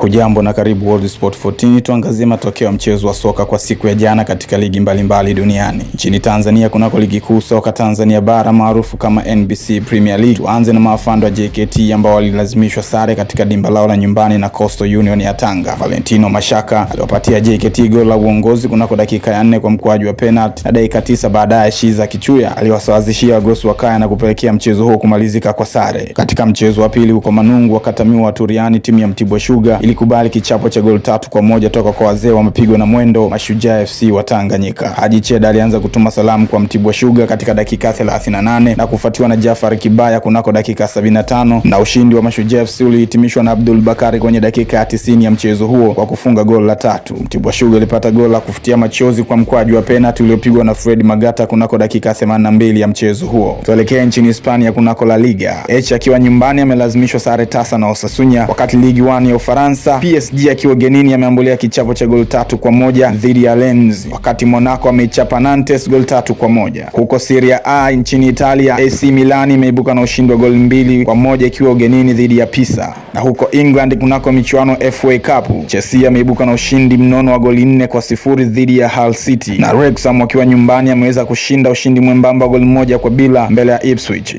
Hujambo na karibu World Sport 14. Tuangazie matokeo ya mchezo wa soka kwa siku ya jana katika ligi mbalimbali duniani. Nchini Tanzania kunako ligi kuu soka Tanzania bara maarufu kama NBC Premier League. Tuanze na maafando wa JKT ambao walilazimishwa sare katika dimba lao la nyumbani na Coastal Union ya Tanga. Valentino Mashaka aliwapatia JKT goli la uongozi kunako dakika ya 4 kwa mkwaju wa penalty, na dakika 9 baadaye Shiza Kichuya aliwasawazishia Wagosi wa Kaya na kupelekea mchezo huo kumalizika kwa sare. Katika mchezo wa pili huko Manungu wakatamiwa Waturiani, timu ya Mtibwa Sugar ilikubali kichapo cha goli 3-1 toka kwa wazee wa mapigo na mwendo Mashujaa FC wa Tanganyika. Haji Cheda alianza kutuma salamu kwa Mtibwa Sugar katika dakika 38 na kufuatiwa na Jafar Kibaya kunako dakika 75, na ushindi wa Mashujaa FC ulihitimishwa na Abdul Bakari kwenye dakika ya 90 ya mchezo huo kwa kufunga goli la 3. Mtibwa Sugar ilipata goli la kufutia machozi kwa mkwaju wa penalty uliopigwa na Fred Magata kunako dakika 82 ya mchezo huo. Tuelekea nchini Hispania kunako La Liga. Elche akiwa nyumbani amelazimishwa sare tasa na Osasuna, wakati Ligue 1 ya Ufaransa PSG akiwa genini ameambulia kichapo cha goli 3-1 dhidi ya Lens, wakati Monaco ameichapa Nantes goli 3-1. Huko Serie A nchini Italia, AC Milan imeibuka na ushindi wa goli 2-1 ikiwa ugenini dhidi ya Pisa. Na huko England kunako michuano FA Cup, Chelsea ameibuka na ushindi mnono wa goli 4-0 dhidi ya Hull City, na Wrexham wakiwa nyumbani ameweza kushinda ushindi mwembamba wa goli 1-0 mbele ya Ipswich.